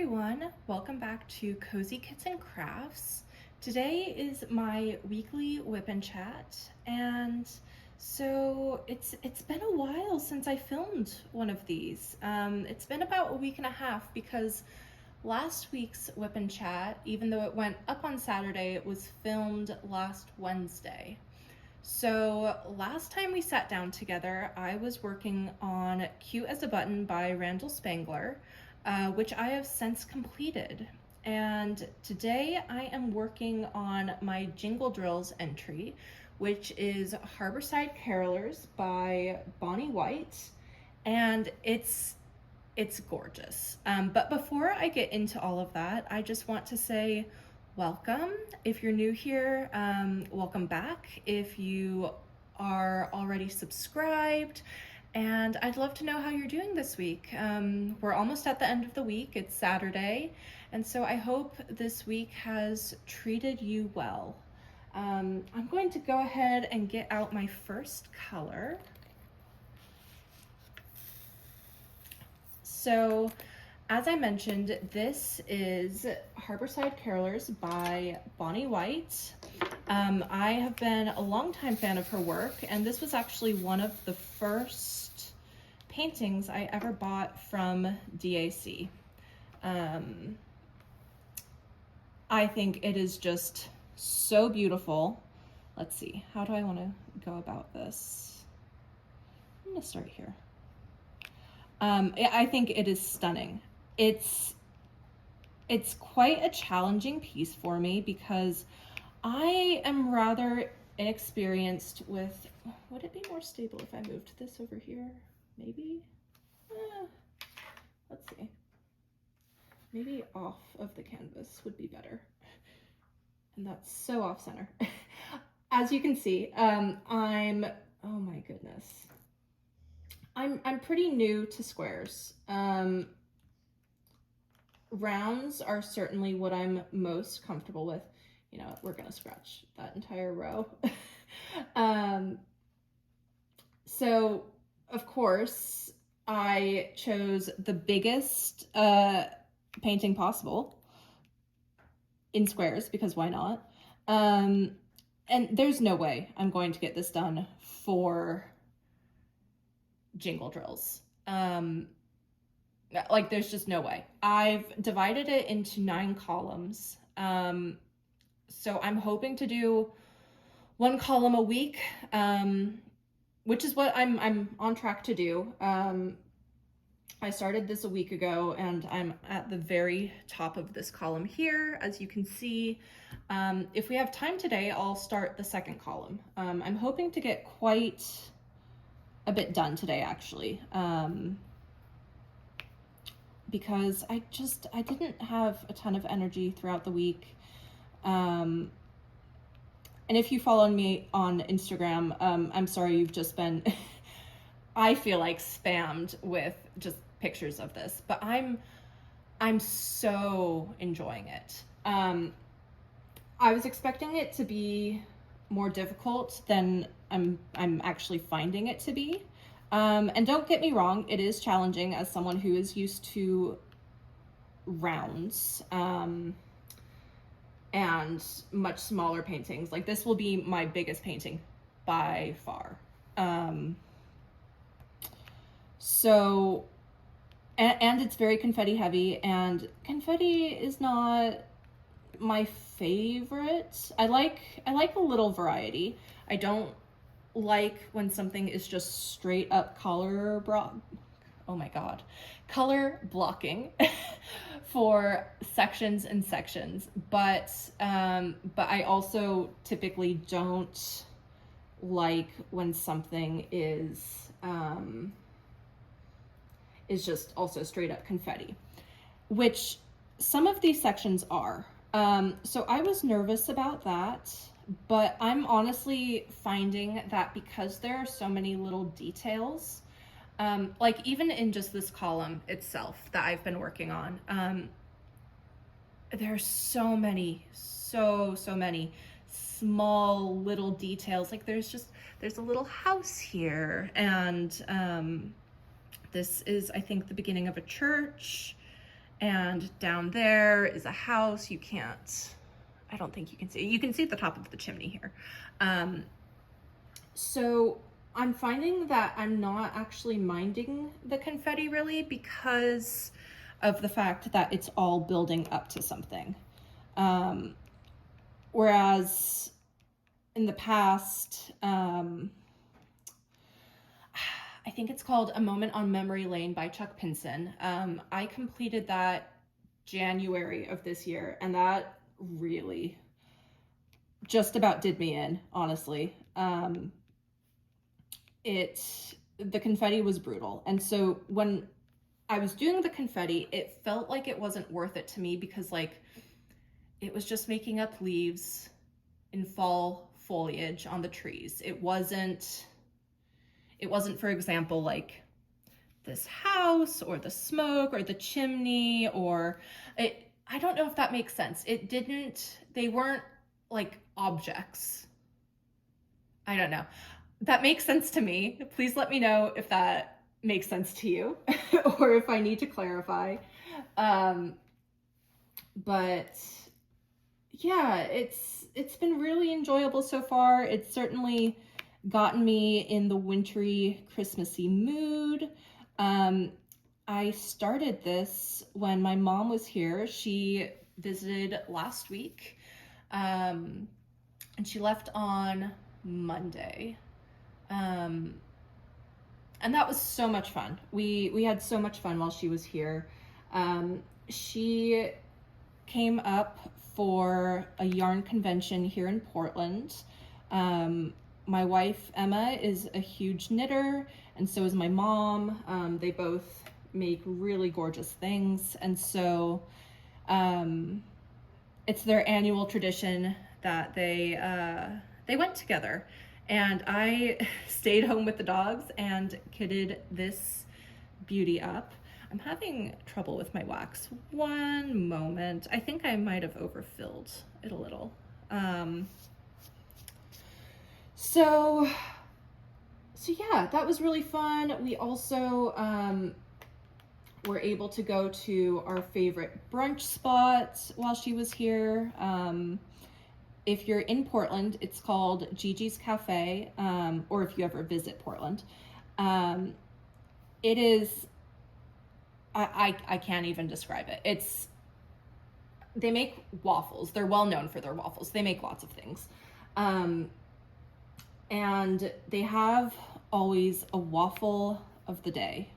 everyone, welcome back to Cozy Kits and Crafts. Today is my weekly whip and chat, and so it's been a while since I filmed one of these. It's been about a week and a half because last week's whip and chat, even though it went up on Saturday, it was filmed last Wednesday. So last time we sat down together, I was working on Cute as a Button by Randall Spangler, which I have since completed. And today I am working on my Jingle Drills entry, which is Harborside Carolers by Bonnie White, and it's gorgeous. But before I get into all of that, I just want to say welcome. If you're new here, welcome back. If you are already subscribed, and I'd love to know how you're doing this week. We're almost at the end of the week. It's Saturday, and so I hope this week has treated you well. I'm going to go ahead and get out my first color. So, as I mentioned, this is Harborside Carolers by Bonnie White. I have been a longtime fan of her work, and this was actually one of the first paintings I ever bought from DAC. I think it is just so beautiful. Let's see, how do I want to go about this? I'm gonna start here. I think it is stunning. It's quite a challenging piece for me because I am rather inexperienced with, would it be more stable if I moved this over here? Maybe? Let's see. Maybe off of the canvas would be better. And that's so off center. As you can see, oh my goodness. I'm pretty new to squares. Rounds are certainly what I'm most comfortable with. You know, we're gonna scratch that entire row. So of course I chose the biggest painting possible in squares because why not? And there's no way I'm going to get this done for Jingle Drills. Like there's just no way. I've divided it into 9 columns. So I'm hoping to do 1 column a week, which is what I'm on track to do. I started this a week ago and I'm at the very top of this column here, as you can see. If we have time today, I'll start the 2nd column. I'm hoping to get quite a bit done today, actually, because I didn't have a ton of energy throughout the week. And if you follow me on Instagram, I'm sorry, you've just been, I feel like spammed with just pictures of this, but I'm so enjoying it. I was expecting it to be more difficult than I'm actually finding it to be. And don't get me wrong, it is challenging as someone who is used to rounds, and much smaller paintings. Like this will be my biggest painting by far. So, and it's very confetti heavy, and confetti is not my favorite. I like a little variety. I don't like when something is just straight up color blocking for sections and sections, but I also typically don't like when something is just also straight up confetti, which some of these sections are. So I was nervous about that, but I'm honestly finding that because there are so many little details, like even in just this column itself that I've been working on, there's so many small little details. Like there's a little house here, and this is, I think, the beginning of a church, And down there is a house. I don't think you can see. You can see the top of the chimney here. So I'm finding that I'm not actually minding the confetti really because of the fact that it's all building up to something. Whereas in the past, I think it's called A Moment on Memory Lane by Chuck Pinson. I completed that January of this year, and that really just about did me in, honestly. The confetti was brutal. And so when I was doing the confetti, it felt like it wasn't worth it to me because like it was just making up leaves in fall foliage on the trees. It wasn't, for example, like this house or the smoke or the chimney or it. I don't know if that makes sense. They weren't like objects. I don't know. That makes sense to me. Please let me know if that makes sense to you or if I need to clarify. But yeah, it's been really enjoyable so far. It's certainly gotten me in the wintry, Christmassy mood. I started this when my mom was here. She visited last week, and she left on Monday. And that was so much fun. We had so much fun while she was here. She came up for a yarn convention here in Portland. My wife, Emma, is a huge knitter, and so is my mom. They both make really gorgeous things, and so it's their annual tradition that they went together. And I stayed home with the dogs and kitted this beauty up. I'm having trouble with my wax. One moment. I think I might have overfilled it a little. So yeah, that was really fun. We also were able to go to our favorite brunch spot while she was here. If you're in Portland, it's called Gigi's Cafe, or if you ever visit Portland. It is, I can't even describe it. They make waffles. They're well known for their waffles. They make lots of things. And they have always a waffle of the day.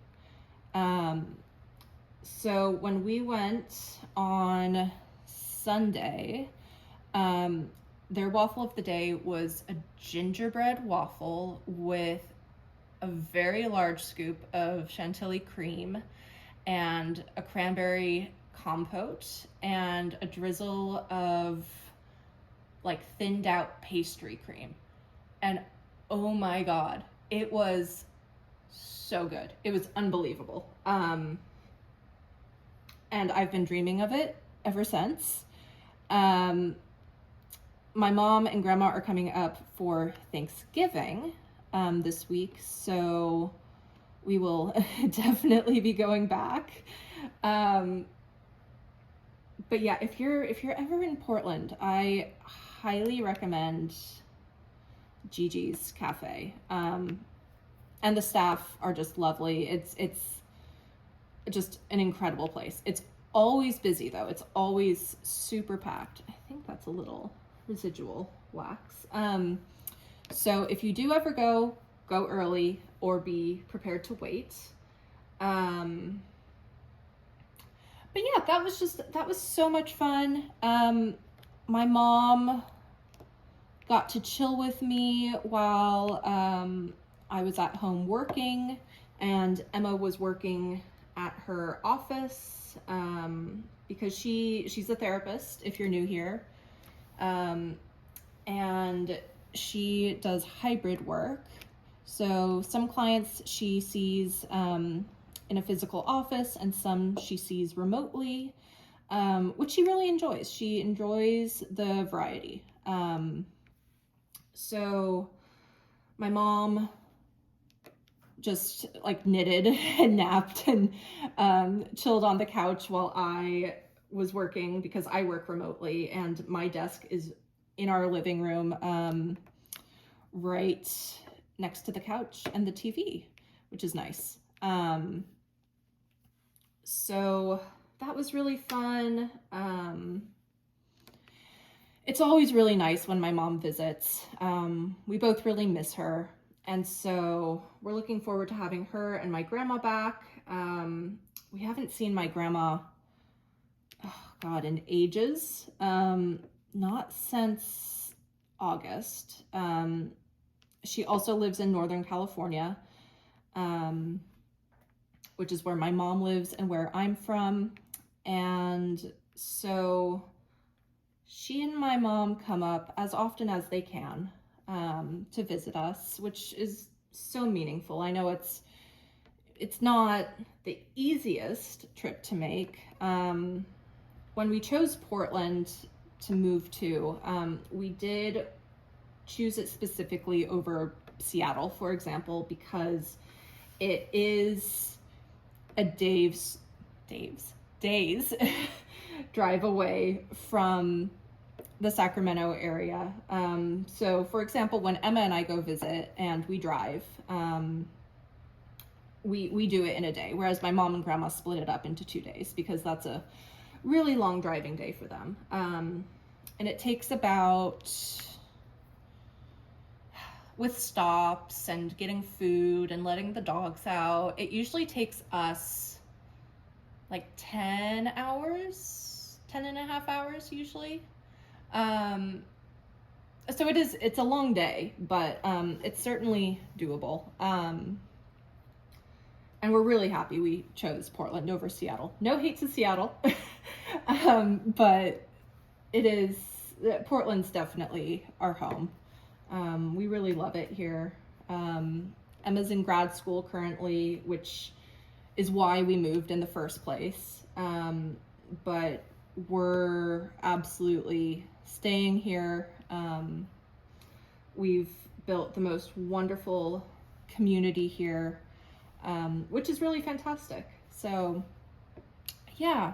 So when we went on Sunday, their waffle of the day was a gingerbread waffle with a very large scoop of chantilly cream and a cranberry compote and a drizzle of like thinned out pastry cream. And oh my God, it was so good. It was unbelievable. And I've been dreaming of it ever since. My mom and grandma are coming up for Thanksgiving this week, so we will definitely be going back. But yeah, if you're ever in Portland, I highly recommend Gigi's Cafe. And the staff are just lovely. It's just an incredible place. It's always busy though. It's always super packed. I think that's a little residual wax. So if you do ever go early or be prepared to wait. But yeah, that was so much fun. My mom got to chill with me while I was at home working, and Emma was working at her office because she's a therapist, if you're new here. And she does hybrid work. So some clients she sees in a physical office and some she sees remotely, which she really enjoys. She enjoys the variety. So my mom just like knitted and napped and chilled on the couch while I was working, because I work remotely and my desk is in our living room, right next to the couch and the TV, which is nice. So that was really fun. It's always really nice when my mom visits. We both really miss her. And so we're looking forward to having her and my grandma back. We haven't seen my grandma, oh God, in ages. Not since August. She also lives in Northern California, which is where my mom lives and where I'm from. And so she and my mom come up as often as they can to visit us, which is so meaningful. I know it's not the easiest trip to make. When we chose Portland to move to, we did choose it specifically over Seattle, for example, because it is a days drive away from the Sacramento area. So for example, when Emma and I go visit and we drive, we do it in a day, whereas my mom and grandma split it up into 2 days because that's a really long driving day for them. And it takes about, with stops and getting food and letting the dogs out, it usually takes us like 10 hours, 10 and a half hours usually. So it's a long day, but it's certainly doable. And we're really happy we chose Portland over Seattle. No hate to Seattle, but Portland's definitely our home. We really love it here. Emma's in grad school currently, which is why we moved in the first place. But we're absolutely staying here. We've built the most wonderful community here, which is really fantastic. So yeah,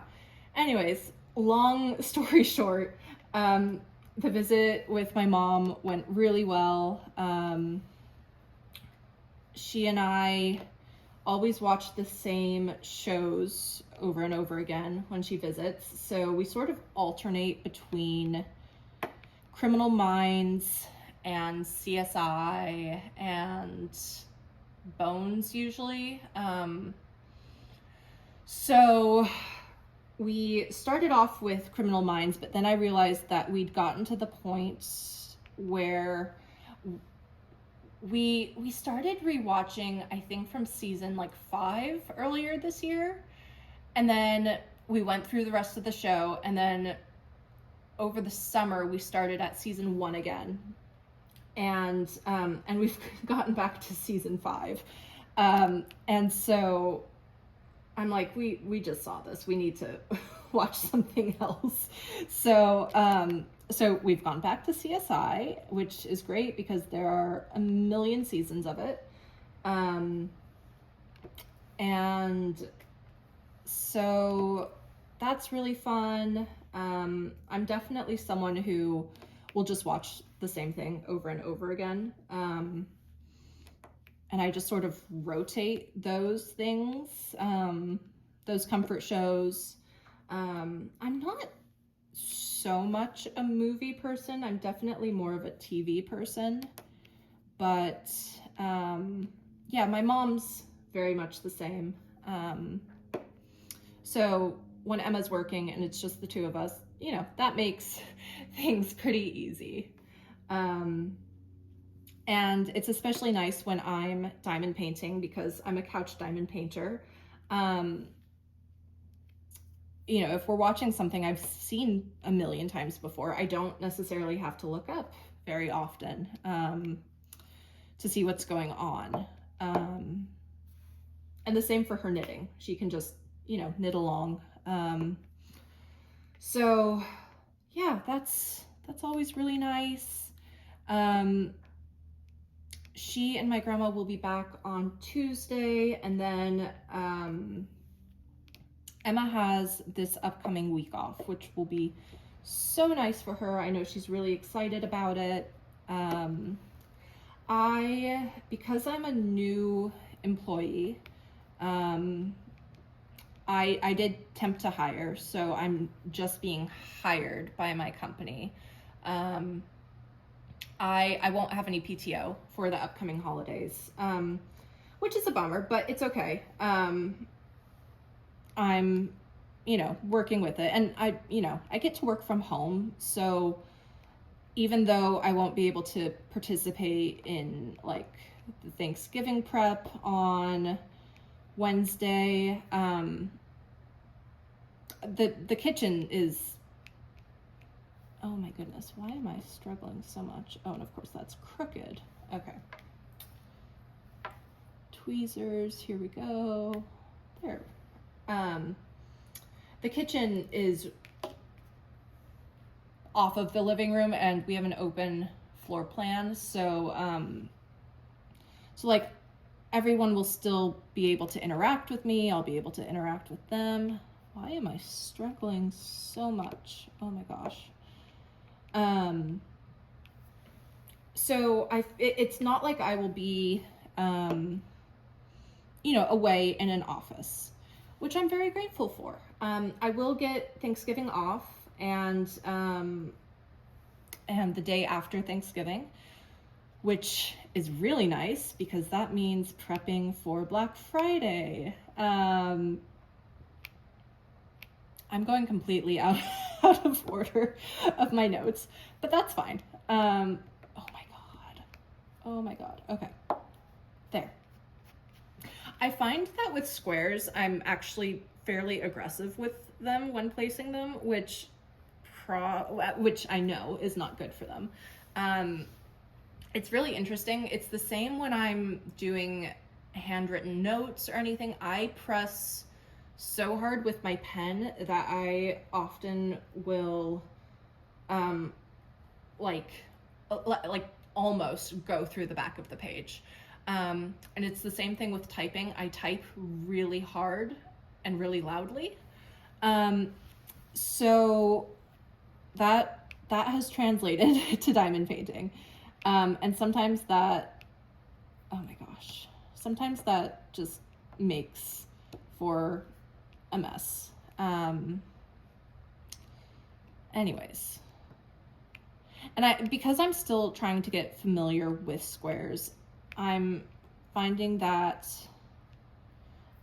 anyways, long story short, the visit with my mom went really well. She and I always watch the same shows over and over again when she visits. So we sort of alternate between Criminal Minds and CSI and Bones usually. So we started off with Criminal Minds, but then I realized that we'd gotten to the point where we started rewatching, I think from season like 5 earlier this year. And then we went through the rest of the show, and then over the summer we started at season 1 again. And we've gotten back to season 5. And so I'm like, we just saw this. We need to watch something else. So we've gone back to CSI, which is great because there are a million seasons of it. And so that's really fun. I'm definitely someone who will just watch the same thing over and over again. And I just sort of rotate those things, those comfort shows. I'm not so much a movie person. I'm definitely more of a TV person. But yeah, my mom's very much the same. So when Emma's working and it's just the two of us, you know, that makes things pretty easy. And it's especially nice when I'm diamond painting because I'm a couch diamond painter. You know, if we're watching something I've seen a million times before, I don't necessarily have to look up very often to see what's going on. And the same for her knitting. She can just, you know, knit along. So yeah, that's always really nice. she and my grandma will be back on Tuesday, and then Emma has this upcoming week off, which will be so nice for her. I know she's really excited about it. Because I'm a new employee, I did temp to hire, so I'm just being hired by my company. I won't have any PTO for the upcoming holidays, which is a bummer, but it's okay. I'm, working with it, and I get to work from home, so even though I won't be able to participate in like the Thanksgiving prep on Wednesday, the kitchen is, oh my goodness, why am I struggling so much? Oh, and of course that's crooked. Okay. Tweezers, here we go. There. The kitchen is off of the living room, and we have an open floor plan, so like everyone will still be able to interact with me. I'll be able to interact with them. Why am I struggling so much? Oh my gosh. So it's not like I will be away in an office, which I'm very grateful for. I will get Thanksgiving off, and the day after Thanksgiving, which is really nice because that means prepping for Black Friday. I'm going completely out of order of my notes, but that's fine. Oh my god. Okay, there. I find that with squares, I'm actually fairly aggressive with them when placing them, which I know is not good for them. It's really interesting. It's the same when I'm doing handwritten notes or anything. I press so hard with my pen that I often will like almost go through the back of the page. And it's the same thing with typing. I type really hard and really loudly. So that has translated to diamond painting. And sometimes that just makes for a mess. Anyways. And because I'm still trying to get familiar with squares, I'm finding that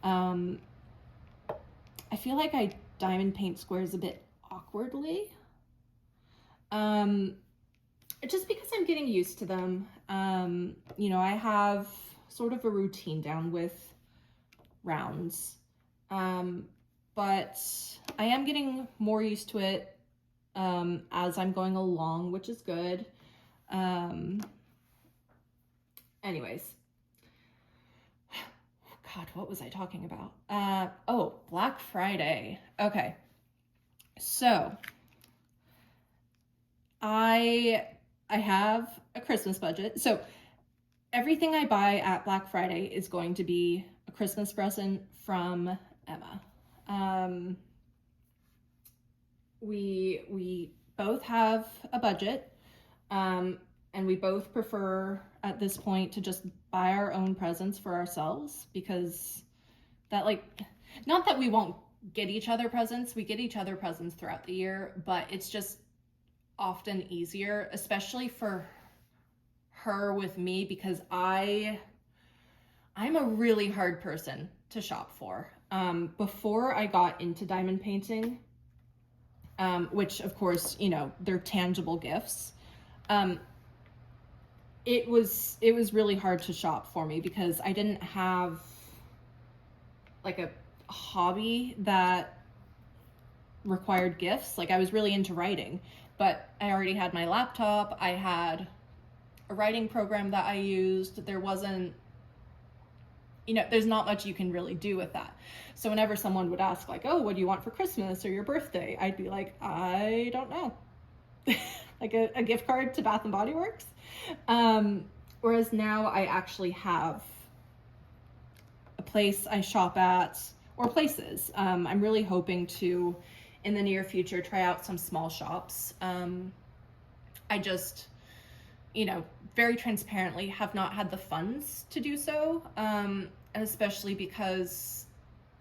I feel like I diamond paint squares a bit awkwardly. Just because I'm getting used to them. I have sort of a routine down with rounds. But I am getting more used to it as I'm going along, which is good. Anyways. God, what was I talking about? Black Friday. Okay. So I have a Christmas budget. So everything I buy at Black Friday is going to be a Christmas present from Emma. We both have a budget, and we both prefer at this point to just buy our own presents for ourselves, because that, not that we won't get each other presents, we get each other presents throughout the year, but it's just often easier, especially for her with me, because I'm a really hard person to shop for. Before I got into diamond painting, which of course, they're tangible gifts. It was really hard to shop for me because I didn't have like a hobby that required gifts. Like, I was really into writing, but I already had my laptop. I had a writing program that I used. There wasn't, there's not much you can really do with that. So whenever someone would ask, like, oh, what do you want for Christmas or your birthday? I'd be like, I don't know. Like a gift card to Bath and Body Works. Whereas now I actually have a place I shop at, or places. I'm really hoping to, in the near future, try out some small shops. I just, very transparently have not had the funds to do so, and especially because,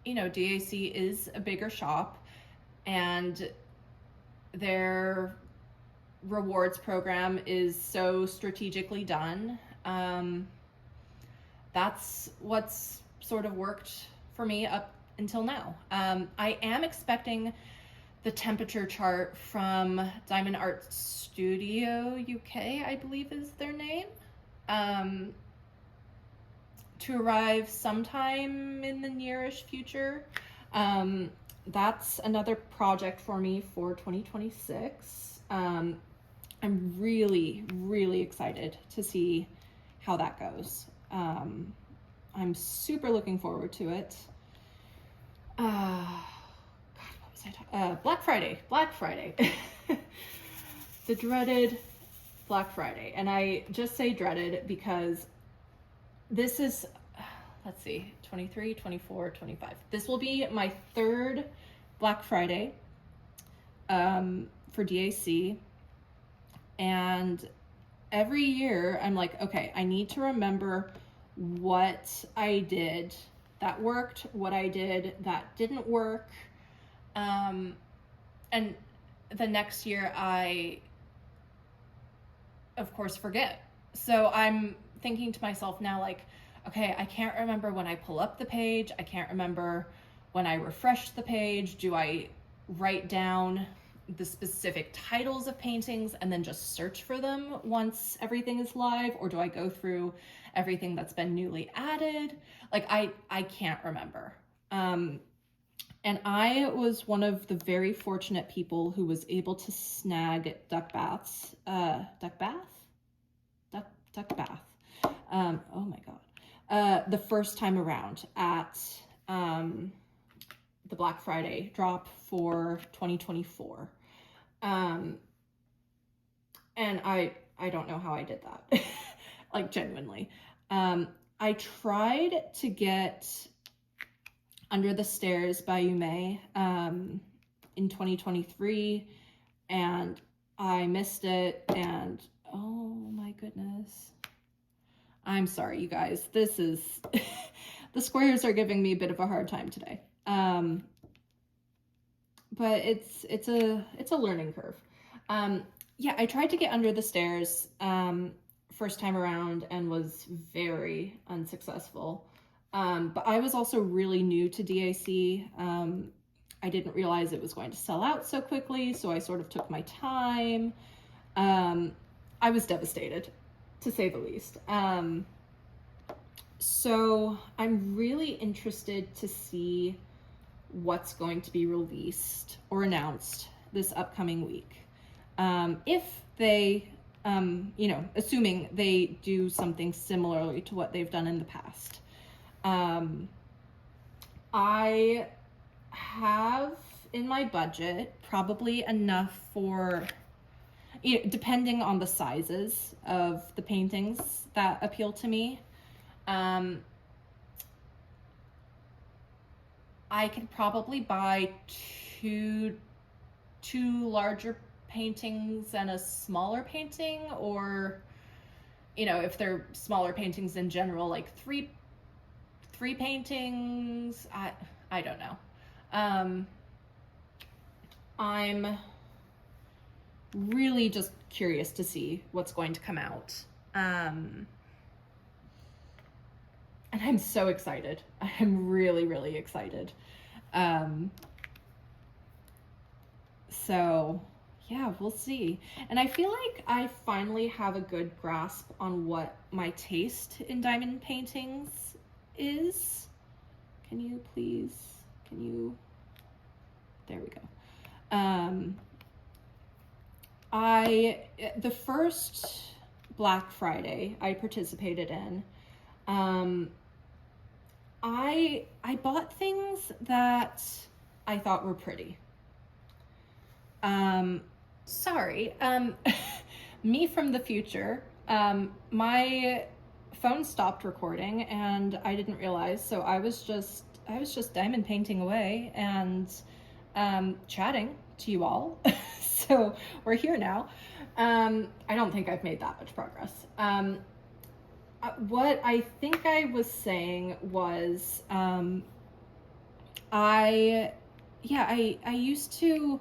DAC is a bigger shop, and their rewards program is so strategically done. That's what's sort of worked for me up until now. I am expecting the temperature chart from Diamond Art Studio UK, I believe is their name, to arrive sometime in the nearish future. That's another project for me for 2026. I'm really, really excited to see how that goes. I'm super looking forward to it. God, what was I talking? Black Friday. The dreaded Black Friday. And I just say dreaded because this is, let's see, 23, 24, 25. This will be my third Black Friday for DAC. And every year I'm like, okay, I need to remember what I did that worked, what I did that didn't work. And the next year I, of course, forget. So I'm thinking to myself now, like, okay, I can't remember when I pull up the page. I can't remember when I refresh the page. Do I write down the specific titles of paintings and then just search for them once everything is live? Or do I go through everything that's been newly added? Like, I can't remember. And I was one of the very fortunate people who was able to snag duck bath. Oh my God. The first time around at the Black Friday drop for 2024. And I don't know how I did that. Like, genuinely. I tried to get Under the Stairs by Yume in 2023, and I missed it, and oh my goodness. I'm sorry, you guys. This is the squares are giving me a bit of a hard time today. But it's a learning curve. Yeah, I tried to get Under the Stairs first time around and was very unsuccessful. But I was also really new to DAC. I didn't realize it was going to sell out so quickly, so I sort of took my time. I was devastated, to say the least. So I'm really interested to see what's going to be released or announced this upcoming week. If they, assuming they do something similarly to what they've done in the past. I have in my budget probably enough for, depending on the sizes of the paintings that appeal to me. I could probably buy two larger paintings and a smaller painting, or, if they're smaller paintings in general, like three paintings. I don't know. I'm really just curious to see what's going to come out. And I'm so excited. I'm really, really excited. So yeah, we'll see. And I feel like I finally have a good grasp on what my taste in diamond paintings is. There we go. The first Black Friday I participated in, I bought things that I thought were pretty. Sorry, me from the future. My phone stopped recording and I didn't realize. So I was just diamond painting away and chatting to you all. So we're here now. I don't think I've made that much progress. What I think I was saying was, I used to,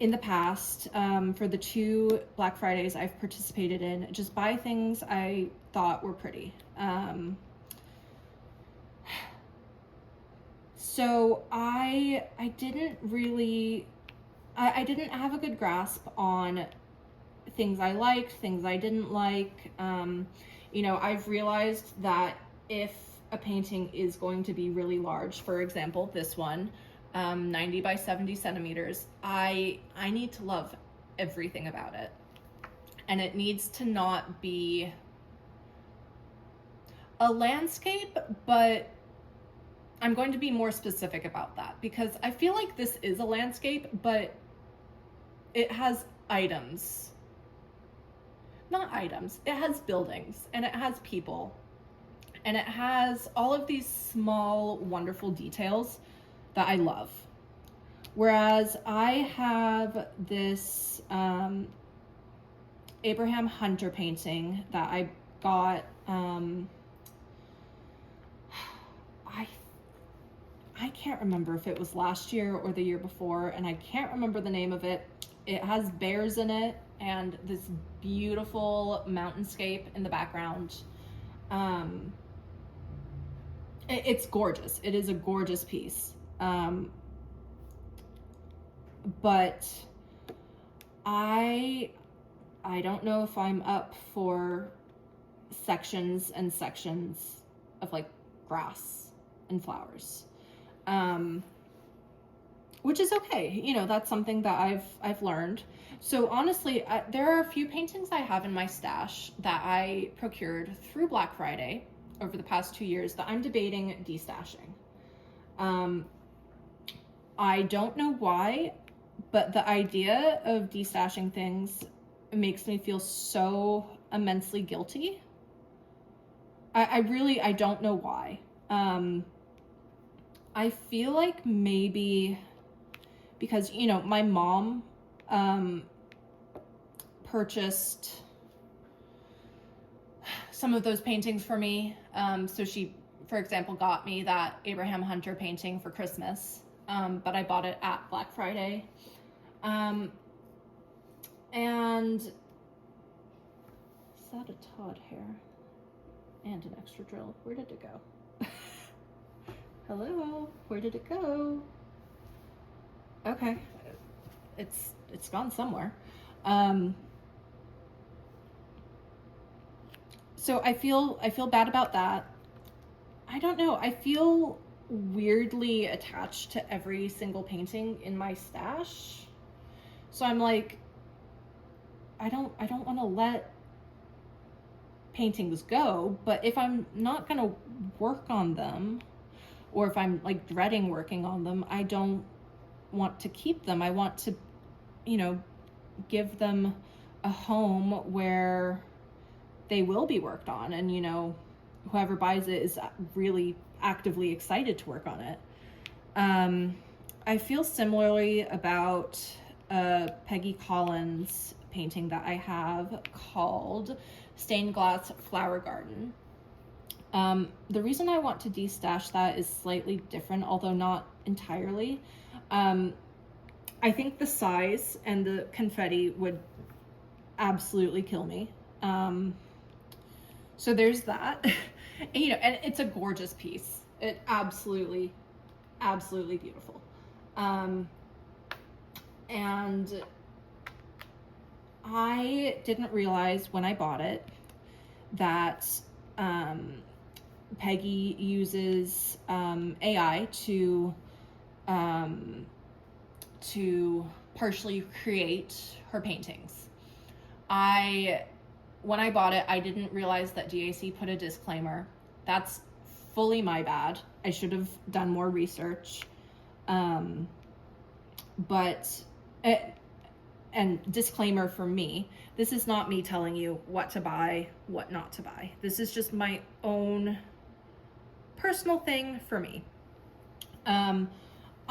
in the past, for the 2 Black Fridays I've participated in, just buy things I thought were pretty. So I didn't really, I didn't have a good grasp on things I liked, things I didn't like. I've realized that if a painting is going to be really large, for example, this one, 90 by 70 centimeters, I need to love everything about it. And it needs to not be a landscape, but I'm going to be more specific about that because I feel like this is a landscape, but it has items. Not items, it has buildings and it has people and it has all of these small, wonderful details that I love. Whereas I have this Abraham Hunter painting that I got, I can't remember if it was last year or the year before, and I can't remember the name of it. It has bears in it and this beautiful mountainscape in the background. It's gorgeous. It is a gorgeous piece. But I don't know if I'm up for sections and sections of like grass and flowers. Which is okay. That's something that I've learned. So honestly, there are a few paintings I have in my stash that I procured through Black Friday over the past 2 years that I'm debating destashing. I don't know why, but the idea of destashing things makes me feel so immensely guilty. I don't know why. I feel like maybe because, my mom purchased some of those paintings for me. So she, for example, got me that Abraham Hunter painting for Christmas, but I bought it at Black Friday. And is that a Todd hair? And an extra drill. Where did it go? Hello, where did it go? Okay, it's gone somewhere. So I feel bad about that. I don't know. I feel weirdly attached to every single painting in my stash. So I'm like, I don't want to let paintings go, but if I'm not going to work on them, or if I'm like dreading working on them, I don't want to keep them. I want to, give them a home where they will be worked on, and whoever buys it is really actively excited to work on it. I feel similarly about Peggy Collins painting that I have called Stained Glass Flower Garden. The reason I want to destash that is slightly different, although not entirely. I think the size and the confetti would absolutely kill me. So there's that. And it's a gorgeous piece. It absolutely beautiful. And I didn't realize when I bought it that Peggy uses AI to partially create her paintings. When I bought it, I didn't realize that DAC put a disclaimer. That's fully my bad. I should have done more research. But and disclaimer for me, this is not me telling you what to buy, what not to buy. This is just my own personal thing for me.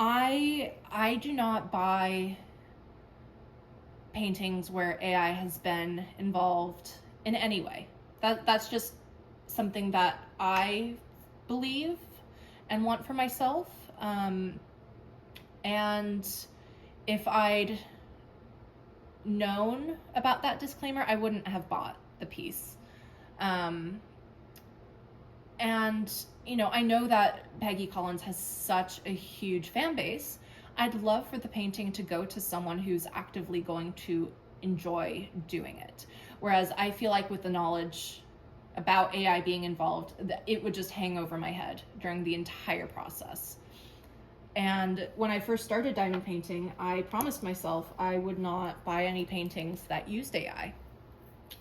I do not buy paintings where AI has been involved in any way. That's just something that I believe and want for myself. And if I'd known about that disclaimer, I wouldn't have bought the piece. And, you know, I know that Peggy Collins has such a huge fan base. I'd love for the painting to go to someone who's actively going to enjoy doing it. Whereas I feel like with the knowledge about AI being involved, it would just hang over my head during the entire process. And when I first started diamond painting, I promised myself I would not buy any paintings that used AI.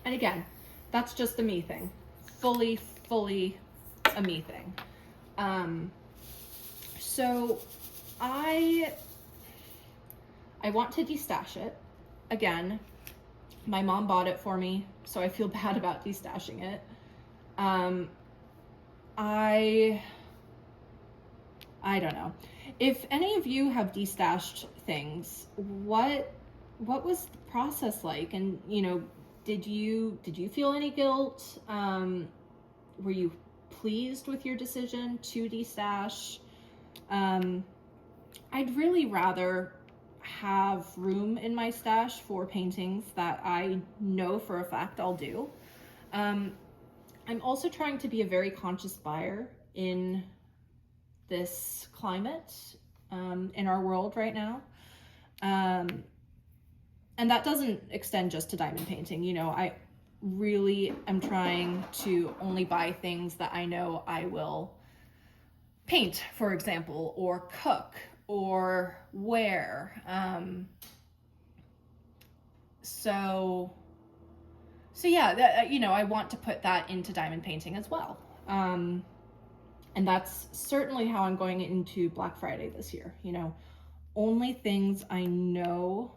And again, that's just a me thing. Fully a me thing. So I want to destash it. Again, my mom bought it for me, so I feel bad about destashing it. I don't know. If any of you have destashed things, what was the process like? And, you know, did you feel any guilt? Were you pleased with your decision to destash? I'd really rather have room in my stash for paintings that I know for a fact I'll do. I'm also trying to be a very conscious buyer in this climate, in our world right now. And that doesn't extend just to diamond painting. You know, I really am trying to only buy things that I know I will paint, for example, or cook or wear. So yeah, you know, I want to put that into diamond painting as well. And that's certainly how I'm going into Black Friday this year. You know, only things I know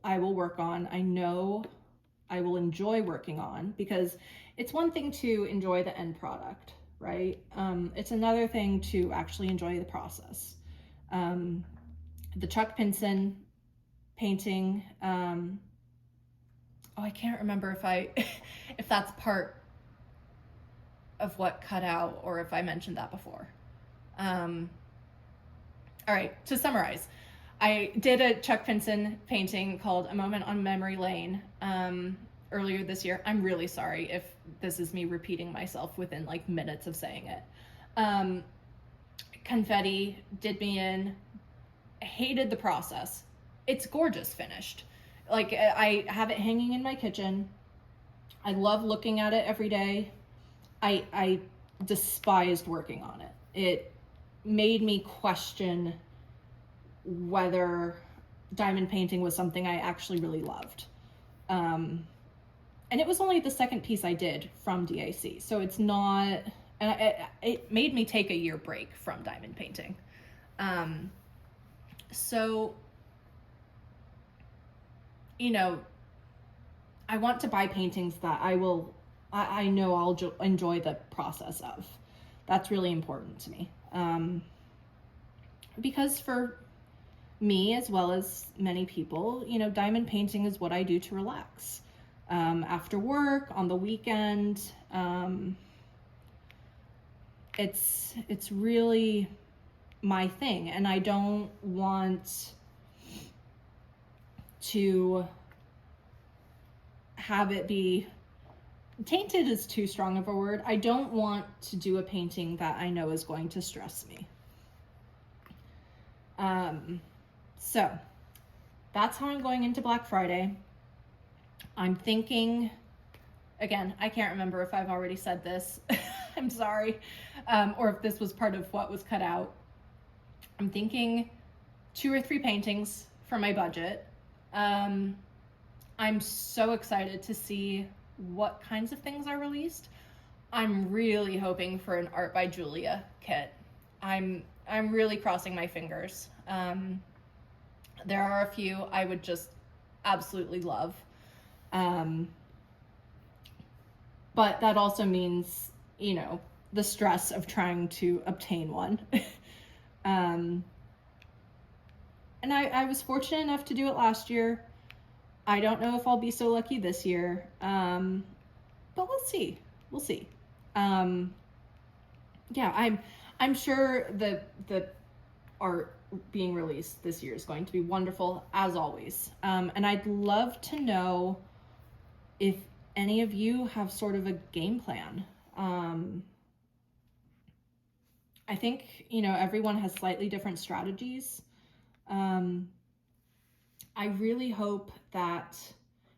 I will work on, I know I will enjoy working on, because it's one thing to enjoy the end product, right? It's another thing to actually enjoy the process. The Chuck Pinson painting, I can't remember if that's part of what cut out or if I mentioned that before. All right, to summarize, I did a Chuck Pinson painting called A Moment on Memory Lane earlier this year. I'm really sorry if this is me repeating myself within like minutes of saying it. Confetti did me in. I hated the process. It's gorgeous finished. Like, I have it hanging in my kitchen. I love looking at it every day. I despised working on it. It made me question whether diamond painting was something I actually really loved. And it was only the second piece I did from DAC, so it's not, and it made me take a year break from diamond painting. So, you know, I want to buy paintings that I know I'll enjoy the process of. That's really important to me. Because for me, as well as many people, you know, diamond painting is what I do to relax. After work, on the weekend, it's really my thing, and I don't want to have it be tainted is too strong of a word. I don't want to do a painting that I know is going to stress me. So that's how I'm going into Black Friday. I'm thinking, again, I can't remember if I've already said this. I'm sorry. Or if this was part of what was cut out. I'm thinking 2 or 3 paintings for my budget. I'm so excited to see what kinds of things are released. I'm really hoping for an Art by Julia kit. I'm really crossing my fingers. There are a few I would just absolutely love. Um, but that also means, the stress of trying to obtain one. um, and I was fortunate enough to do it last year. I don't know if I'll be so lucky this year, but we'll see. We'll see. Um, yeah, I'm sure the art being released this year is going to be wonderful as always. And I'd love to know if any of you have sort of a game plan. I think, everyone has slightly different strategies. I really hope that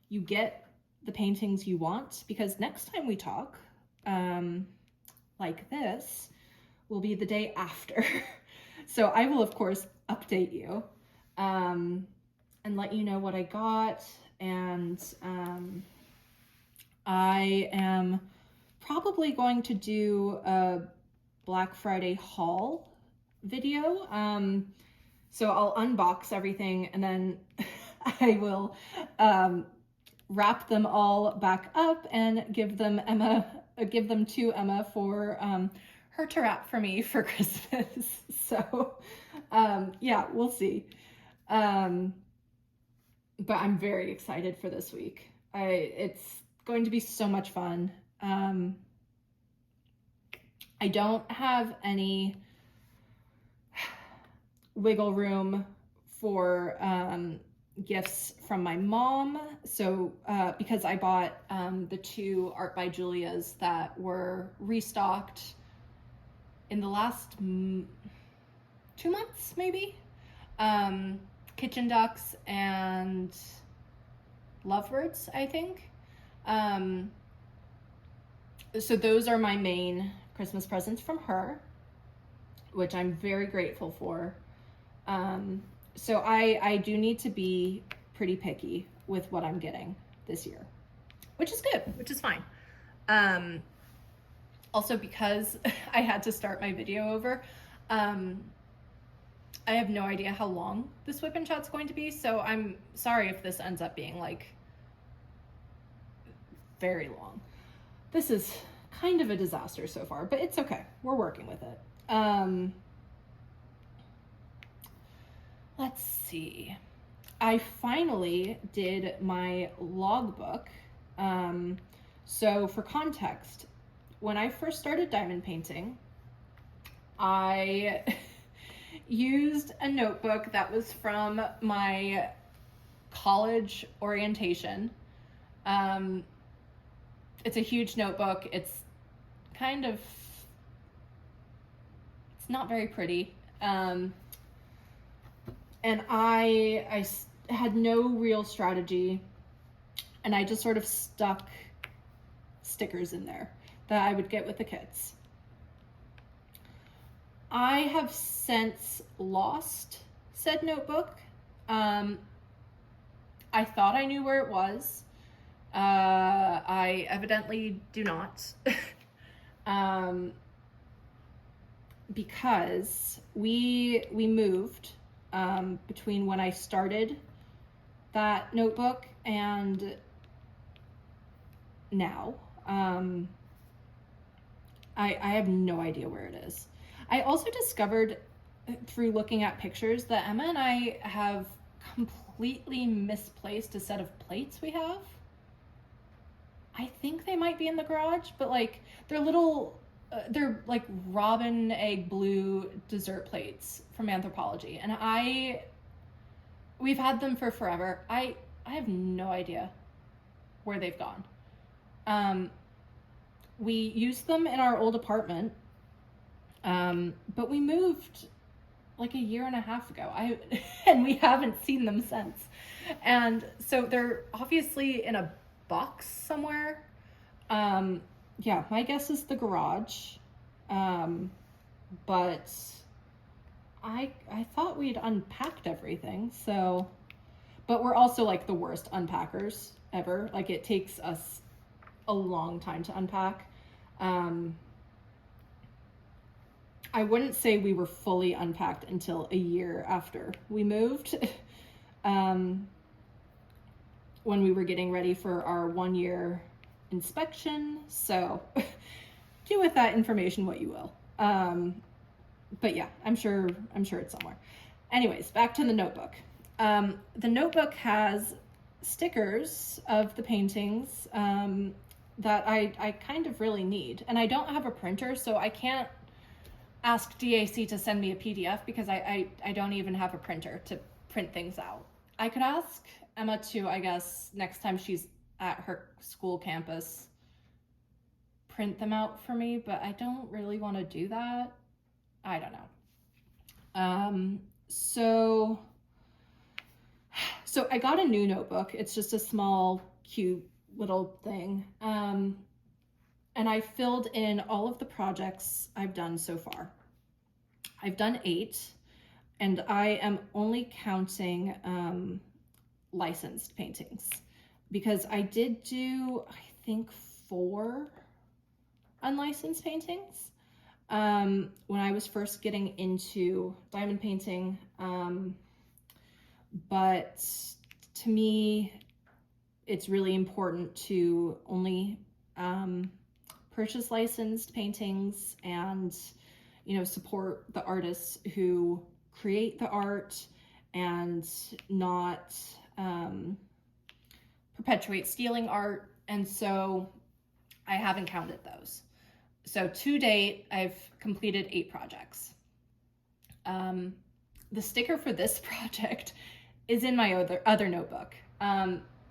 you get the paintings you want, because next time we talk, like this, will be the day after. So I will, of course, update you and let you know what I got. And I am probably going to do a Black Friday haul video. So I'll unbox everything, and then I will wrap them all back up and give them to Emma for her to wrap for me for Christmas. So yeah, we'll see. But I'm very excited for this week. It's going to be so much fun. I don't have any wiggle room for gifts from my mom. So because I bought the 2 Art by Julia's that were restocked in the last 2 months, maybe. Kitchen ducks and lovebirds, I think. So those are my main Christmas presents from her, which I'm very grateful for. So I do need to be pretty picky with what I'm getting this year, which is good, which is fine. Also, because I had to start my video over, I have no idea how long this whip and chat's going to be, so I'm sorry if this ends up being like very long. This is kind of a disaster so far, but it's okay. We're working with it. Let's see. I finally did my logbook. So for context, when I first started diamond painting, I used a notebook that was from my college orientation. It's a huge notebook. It's not very pretty. And I had no real strategy, and I just sort of stuck stickers in there that I would get with the kids. I have since lost said notebook. I thought I knew where it was. I evidently do not. Because we moved between when I started that notebook and now. I have no idea where it is. I also discovered through looking at pictures that Emma and I have completely misplaced a set of plates we have. I think they might be in the garage, but like they're little, they're like robin egg blue dessert plates from Anthropology, and we've had them for forever. I have no idea where they've gone. We used them in our old apartment, but we moved like a year and a half ago. And we haven't seen them since. And so they're obviously in a box somewhere. Yeah, my guess is the garage. But I thought we'd unpacked everything, so, but we're also like the worst unpackers ever. Like it takes us a long time to unpack. I wouldn't say we were fully unpacked until a year after we moved. when we were getting ready for our 1-year inspection. So do with that information what you will. But yeah, I'm sure it's somewhere. Anyways, back to the notebook. The notebook has stickers of the paintings that I kind of really need. And I don't have a printer, so I can't ask DAC to send me a PDF because I don't even have a printer to print things out. I could ask Emma to, I guess, next time she's at her school campus, print them out for me, but I don't really want to do that. I don't know. So I got a new notebook. It's just a small, cute little thing. And I filled in all of the projects I've done so far. I've done 8, and I am only counting licensed paintings because I did do, I think, 4 unlicensed paintings when I was first getting into diamond painting. But to me, it's really important to only purchase licensed paintings and, you know, support the artists who create the art and not perpetuate stealing art. And so I haven't counted those. So to date, I've completed 8 projects. The sticker for this project is in my other notebook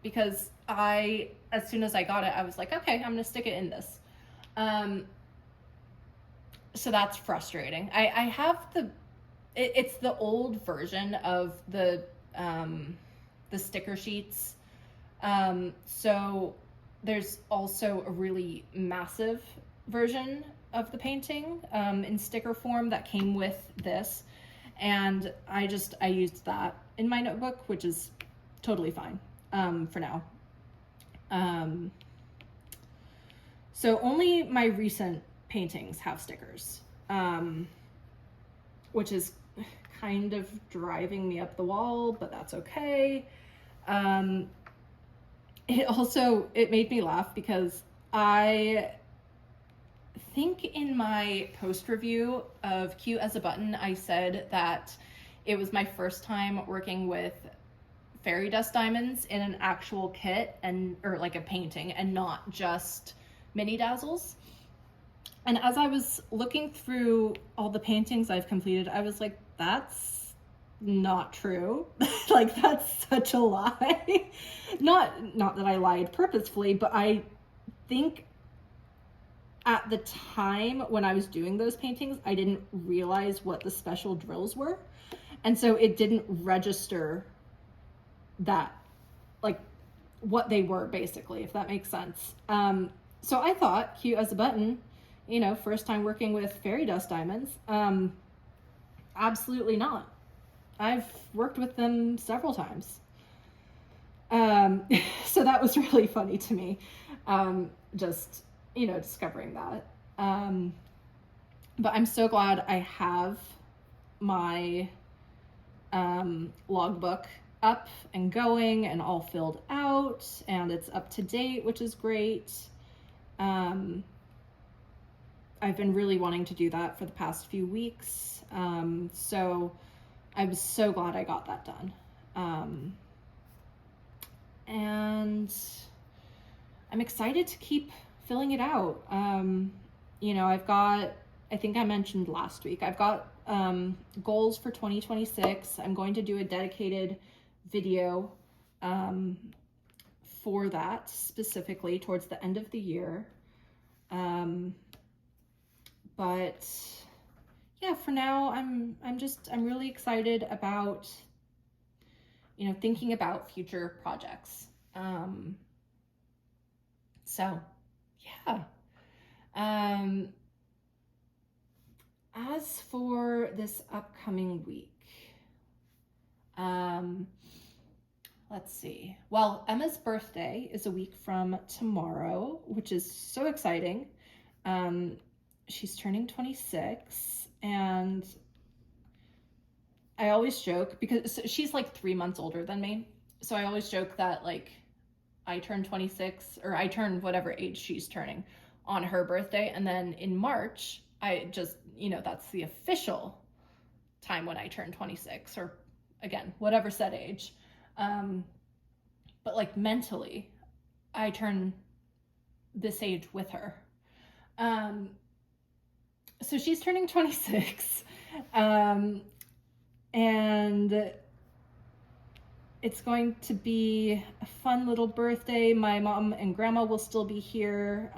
because as soon as I got it, I was like, okay, I'm gonna stick it in this. So that's frustrating. I have it's the old version of the sticker sheets. So there's also a really massive version of the painting in sticker form that came with this. And I used that in my notebook, which is totally fine for now. So only my recent paintings have stickers, which is kind of driving me up the wall, but that's okay. It made me laugh because I think in my post review of Cute as a Button, I said that it was my first time working with fairy dust diamonds in an actual kit or like a painting and not just mini dazzles. And as I was looking through all the paintings I've completed, I was like, that's not true. Like, that's such a lie. Not that I lied purposefully, but I think at the time when I was doing those paintings, I didn't realize what the special drills were. And so it didn't register that, like, what they were, basically, if that makes sense. So I thought, Cute as a Button, you know, first time working with fairy dust diamonds. Absolutely not. I've worked with them several times. So that was really funny to me. Just, you know, discovering that. But I'm so glad I have my logbook up and going and all filled out, and it's up to date, which is great. I've been really wanting to do that for the past few weeks. So I was so glad I got that done. And I'm excited to keep filling it out. You know, I think I mentioned last week, I've got goals for 2026. I'm going to do a dedicated video for that specifically towards the end of the year. But yeah, for now, I'm really excited about, you know, thinking about future projects. So yeah. As for this upcoming week, let's see. Well, Emma's birthday is a week from tomorrow, which is so exciting. She's turning 26, and I I always joke, because she's like 3 months older than me. So I always joke that like I turn 26, or I turn whatever age she's turning on her birthday. And then in March, I just, that's the official time when I turn 26, or again, whatever said age. But like mentally, I turn this age with her. So she's turning 26. And it's going to be a fun little birthday. My mom and grandma will still be here.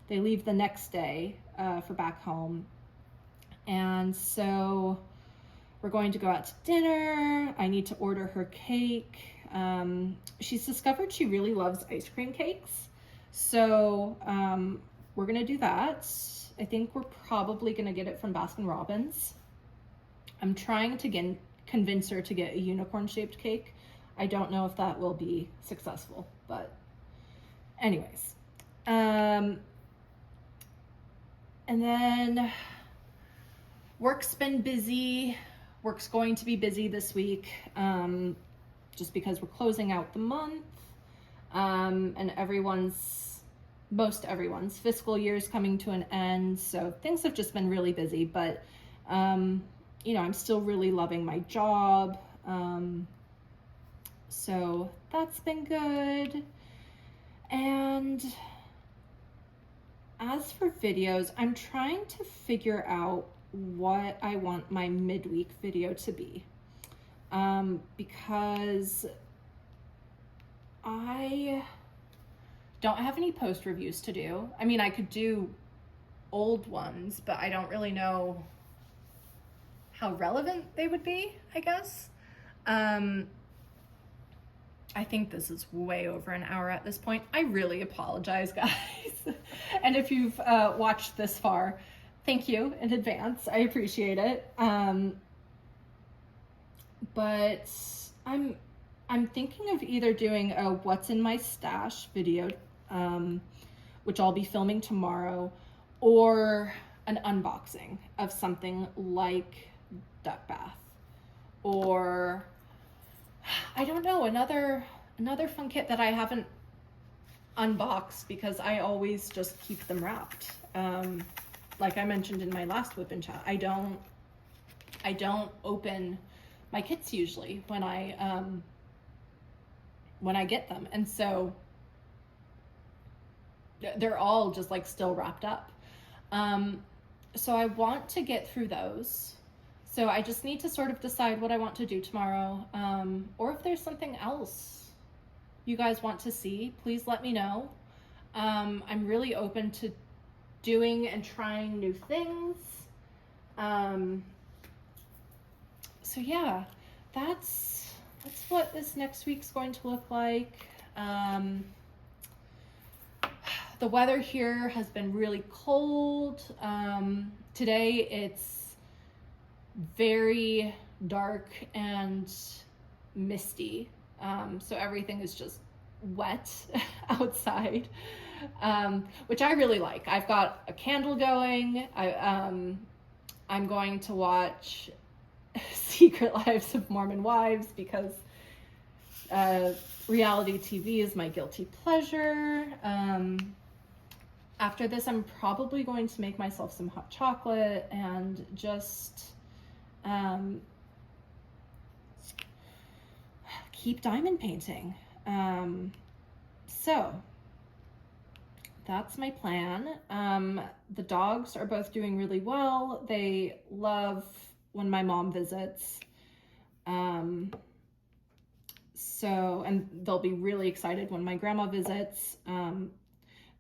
They leave the next day for back home. And so we're going to go out to dinner. I need to order her cake. She's discovered she really loves ice cream cakes. So we're going to do that. I think we're probably going to get it from Baskin Robbins. I'm trying to convince her to get a unicorn-shaped cake. I don't know if that will be successful, but anyways. And then work's been busy. Work's going to be busy this week, just because we're closing out the month, and most everyone's fiscal year is coming to an end. So things have just been really busy, but I'm still really loving my job. So that's been good. And as for videos, I'm trying to figure out what I want my midweek video to be. Because I don't have any post reviews to do. I mean, I could do old ones, but I don't really know how relevant they would be, I guess. I think this is way over an hour at this point. I really apologize, guys. And if you've watched this far, thank you in advance. I appreciate it. But I'm thinking of either doing a what's in my stash video, which I'll be filming tomorrow, or an unboxing of something like duck bath, or I don't know, another fun kit that I haven't unboxed because I always just keep them wrapped. Like I mentioned in my last whip and chat, I don't open my kits usually when I get them, and so they're all just like still wrapped up. So I want to get through those. So I just need to sort of decide what I want to do tomorrow, or if there's something else you guys want to see, please let me know. I'm really open to doing and trying new things. So yeah, that's what this next week's going to look like. The weather here has been really cold. Today it's very dark and misty. So everything is just wet outside, which I really like. I've got a candle going. I'm going to watch Secret Lives of Mormon Wives because reality TV is my guilty pleasure. After this, I'm probably going to make myself some hot chocolate and just keep diamond painting. So that's my plan. The dogs are both doing really well. They love when my mom visits. And they'll be really excited when my grandma visits.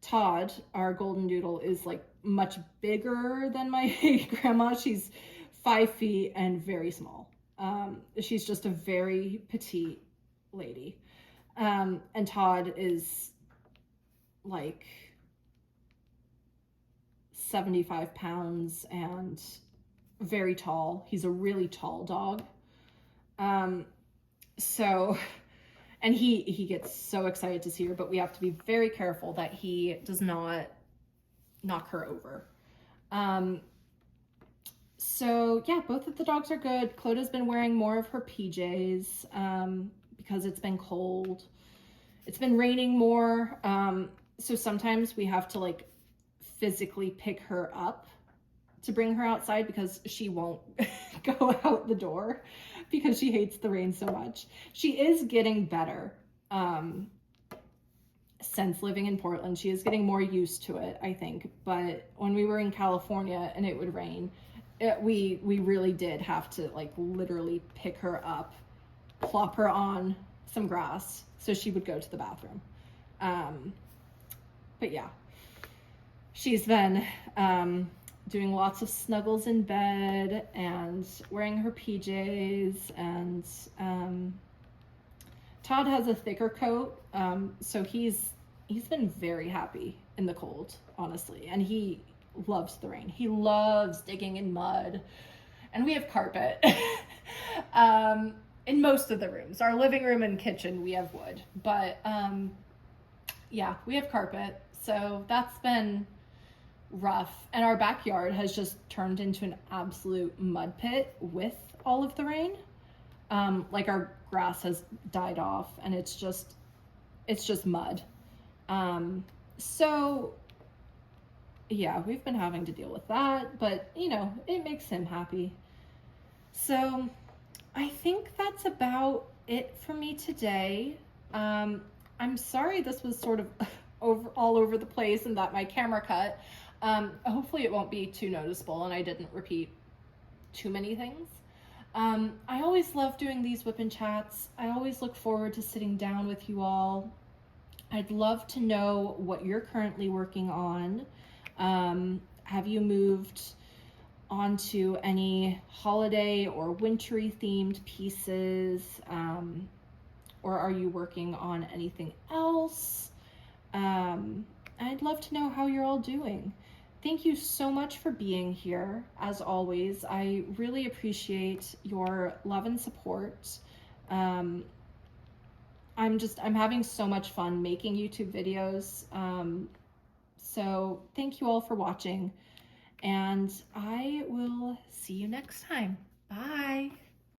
Todd, our golden doodle, is like much bigger than my grandma. She's 5 feet and very small. She's just a very petite lady. And Todd is like 75 pounds and very tall. He's a really tall dog. And he gets so excited to see her, but we have to be very careful that he does not knock her over. So yeah, both of the dogs are good. Cloda's been wearing more of her PJs because it's been cold. It's been raining more. So sometimes we have to like physically pick her up to bring her outside because she won't go out the door because she hates the rain so much. She is getting better since living in Portland. She is getting more used to it, I think. But when we were in California and it would rain, we really did have to like literally pick her up, plop her on some grass so she would go to the bathroom. But yeah, she's been doing lots of snuggles in bed and wearing her PJs. And Todd has a thicker coat, so he's been very happy in the cold, honestly, and he loves the rain. He loves digging in mud, and we have carpet. In most of the rooms, our living room and kitchen, we have wood, but yeah, we have carpet, so that's been rough. And our backyard has just turned into an absolute mud pit with all of the rain. Like our grass has died off and it's just mud. So yeah, we've been having to deal with that, but you know, it makes him happy. So I think that's about it for me today. I'm sorry this was sort of all over the place and that my camera cut. Hopefully it won't be too noticeable and I didn't repeat too many things. I always love doing these whip-in chats. I always look forward to sitting down with you all. I'd love to know what you're currently working on. Have you moved onto any holiday or wintry themed pieces? Or are you working on anything else? I'd love to know how you're all doing. Thank you so much for being here. As always, I really appreciate your love and support. I'm having so much fun making YouTube videos. So thank you all for watching, and I will see you next time. Bye.